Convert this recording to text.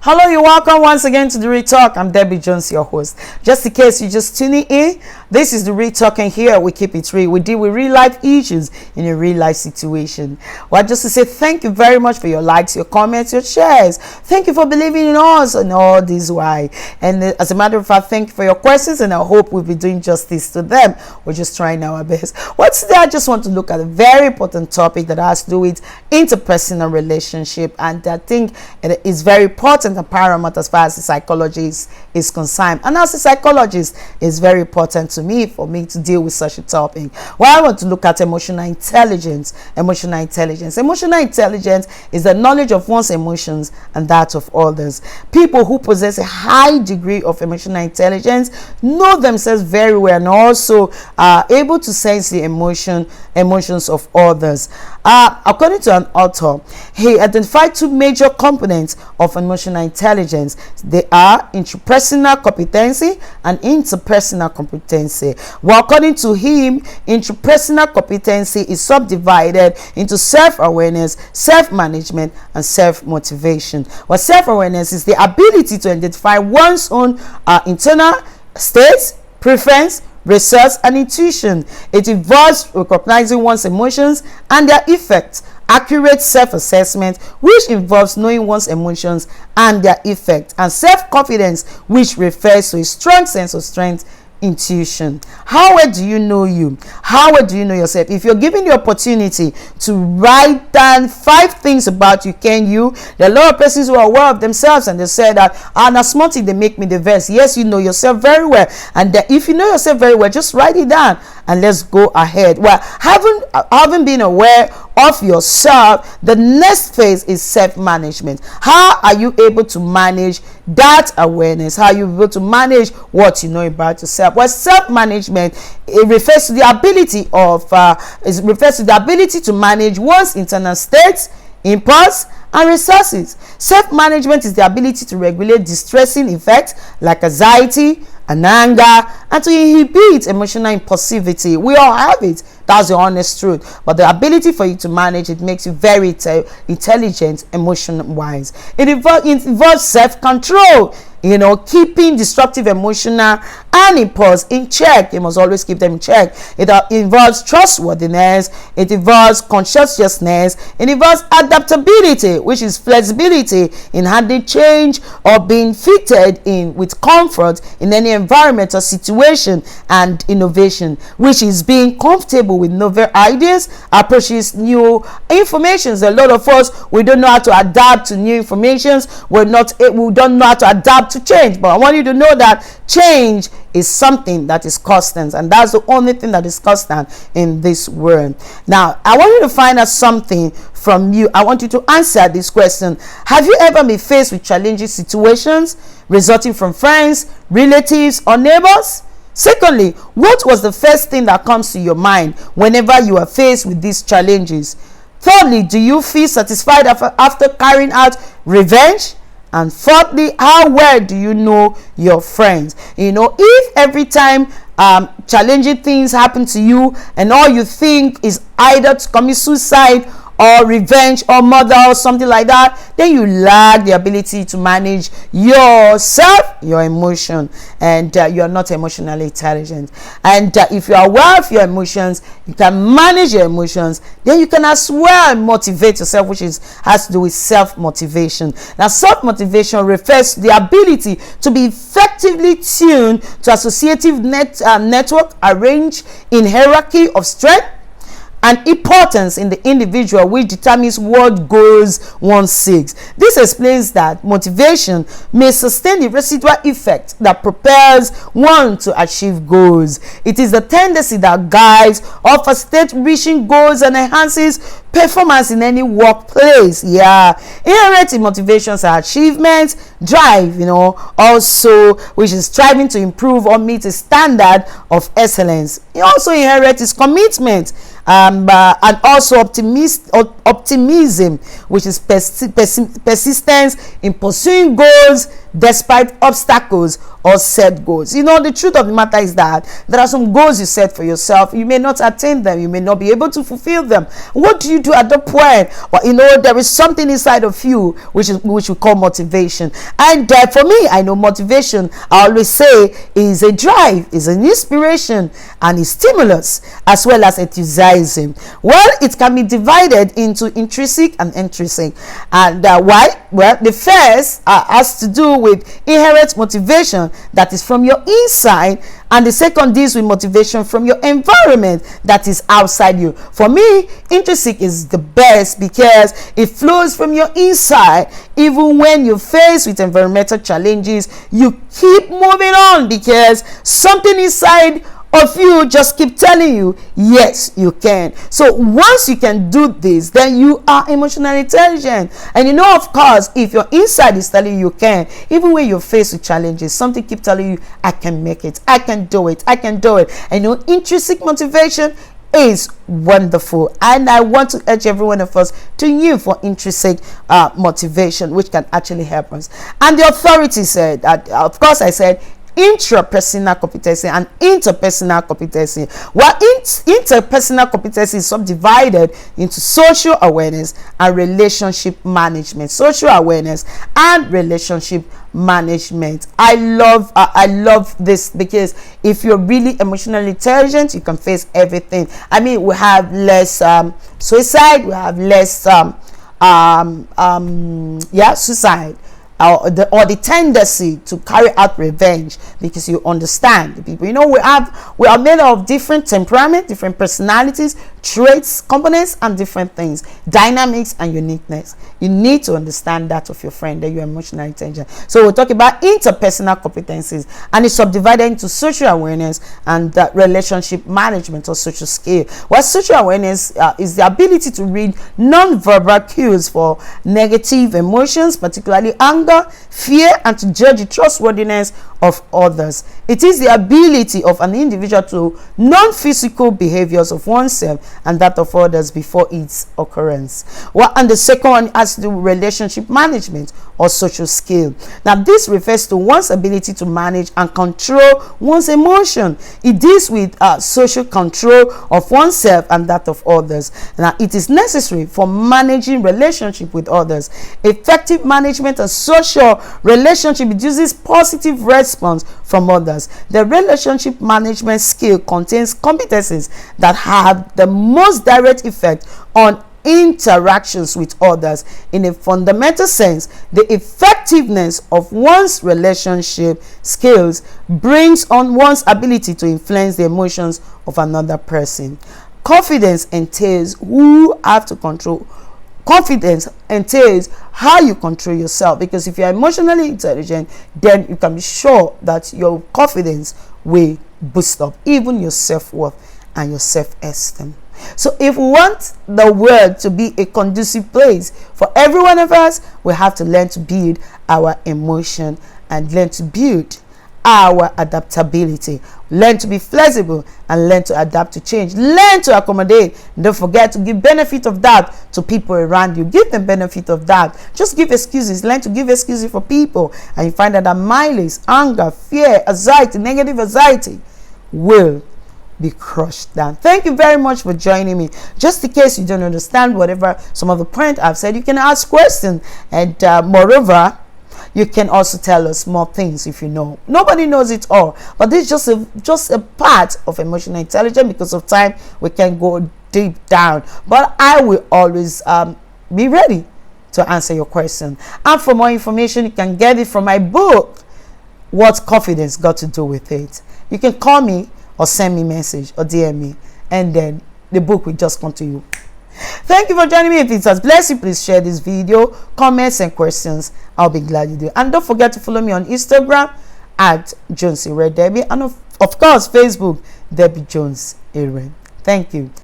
Hello, you're welcome once again to the Real Talk. I'm Debby Jones, your host. Just in case you're just tuning in, this is the Real Talk, and here we keep it real. We deal with real life issues in a real life situation. Well, just to say thank you very much for your likes, your comments, your shares. Thank you for believing in us and all this why. And as a matter of fact, thank you for your questions, and I hope we'll be doing justice to them. We're just trying our best. Well, today I just want to look at a very important topic that has to do with interpersonal relationship, and I think it is very important and paramount as far as the psychology is concerned. And as a psychologist, it's very important to me for me to deal with such a topic. Well, I want to look at emotional intelligence. Emotional intelligence is the knowledge of one's emotions and that of others. People who possess a high degree of emotional intelligence know themselves very well and also are able to sense the emotions of others. According to an author, he identified two major components of emotional intelligence. They are intrapersonal competency and interpersonal competency. Well, according to him, intrapersonal competency is subdivided into self-awareness, self-management, and self-motivation. Well, self-awareness is the ability to identify one's own internal states, preference, research, and intuition. It involves recognizing one's emotions and their effects. Accurate self-assessment, which involves knowing one's emotions and their effect. And self-confidence, which refers to a strong sense of strength, intuition. How well do you know you? How well do you know yourself? If you're given the opportunity to write down 5 things about you, can you? There are a lot of persons who are aware of themselves and they say that, na small thing they make me the best. Yes, you know yourself very well, and if you know yourself very well, just write it down and let's go ahead. Well, having been aware of yourself, the next phase is self-management. How are you able to manage that awareness? How are you able to manage what you know about yourself? Well, self-management, it refers to the ability to manage one's internal states, impulse, and resources. Self-management is the ability to regulate distressing effects like anxiety and anger, and to inhibit emotional impulsivity. We all have it. That's the honest truth. But the ability for you to manage it makes you very intelligent, emotion-wise. It involves self-control. Keeping destructive emotional and impulse in check. You must always keep them in check. It involves trustworthiness. It involves conscientiousness. It involves adaptability, which is flexibility in handling change or being fitted in with comfort in any environment or situation, and innovation, which is being comfortable with novel ideas, approaches new informations. A lot of us, we don't know how to adapt to new informations. We don't know how to adapt to change. But I want you to know that change is something that is constant, and that's the only thing that is constant in this world. Now, I want you to find out something from you. I want you to answer this question. Have you ever been faced with challenging situations resulting from friends, relatives, or neighbors? Secondly, what was the first thing that comes to your mind whenever you are faced with these challenges? Thirdly, do you feel satisfied after carrying out revenge? And fourthly, how well do you know your friends? If every time challenging things happen to you and all you think is either to commit suicide or revenge or murder or something like that, then you lack the ability to manage yourself, your emotion, and you are not emotionally intelligent. And if you are aware of your emotions, you can manage your emotions, then you can as well motivate yourself, which has to do with self-motivation. Now, self-motivation refers to the ability to be effectively tuned to associative network arranged in hierarchy of strength and importance in the individual, which determines what goals one seeks. This explains that motivation may sustain the residual effect that propels one to achieve goals. It is the tendency that guides or facilitates reaching goals and enhances performance in any workplace. Inherent motivations are achievements, drive, also, which is striving to improve or meet a standard of excellence. It also inherent is commitment, and also optimism, which is persistence in pursuing goals despite obstacles or set goals. The truth of the matter is that there are some goals you set for yourself. You may not attain them. You may not be able to fulfill them. What do you do at the point? Well, there is something inside of you which we call motivation. And for me, I know motivation, I always say, is a drive, is an inspiration, and a stimulus, as well as enthusiasm. Well, it can be divided into intrinsic and extrinsic. And why? Well, the first has to do with inherent motivation that is from your inside, and the second deals with motivation from your environment that is outside you. For me, intrinsic is the best because it flows from your inside. Even when you're faced with environmental challenges, you keep moving on because something inside of you just keep telling you, yes, you can. So once you can do this, then you are emotionally intelligent. And of course, if your inside is telling you can, even when you're faced with challenges, something keep telling you, I can make it, I can do it, I can do it. And intrinsic motivation is wonderful, and I want to urge every one of us to use for intrinsic motivation, which can actually help us. And the authority said that, of course, I said intrapersonal competency and interpersonal competency. Well, interpersonal competency is subdivided into social awareness and relationship management. Social awareness and relationship management. I love this because if you're really emotionally intelligent, you can face everything. I mean, we have less suicide, we have less suicide, or the tendency to carry out revenge, because you understand the people. We are made of different temperament, different personalities, traits, components, and different things, dynamics and uniqueness. You need to understand that of your friend, that you're emotionally intelligent. So we'll talk about interpersonal competencies, and it's subdivided into social awareness and relationship management, or social skill. Well, social awareness is the ability to read non-verbal cues for negative emotions, particularly anger, fear, and to judge the trustworthiness of others. It is the ability of an individual to non-physical behaviors of oneself and that of others before its occurrence. Well, and the second one has to do with relationship management, or social skill. Now, this refers to one's ability to manage and control one's emotion. It deals with social control of oneself and that of others. Now, it is necessary for managing relationship with others. Effective management and social relationship induces positive response from others. The relationship management skill contains competencies that have the most direct effect on interactions with others. In a fundamental sense, the effectiveness of one's relationship skills brings on one's ability to influence the emotions of another person. Confidence entails confidence entails how you control yourself, because if you're emotionally intelligent, then you can be sure that your confidence will boost up even your self-worth and your self-esteem. So if we want the world to be a conducive place for every one of us, we have to learn to build our emotion and learn to build our adaptability. Learn to be flexible and learn to adapt to change. Learn to accommodate. Don't forget to give benefit of that to people around you. Give them benefit of that. Just give excuses. Learn to give excuses for people, and you find that malice, anger, fear, anxiety, negative anxiety will be crushed down. Thank you very much for joining me. Just in case you don't understand whatever some of the points I've said, you can ask questions, and moreover, you can also tell us more things if you know. Nobody knows it all, but this is just a part of emotional intelligence. Because of time, we can go deep down, but I will always be ready to answer your question. And for more information, you can get it from my book, What Confidence Got to Do With It. You can call me or send me a message or DM me, and then the book will just come to you. Thank you for joining me. If it has blessed you, please share this video, comments and questions. I'll be glad you do. And don't forget to follow me on Instagram at joneseruedebby, and of course Facebook, Debby Jones Erue. Thank you.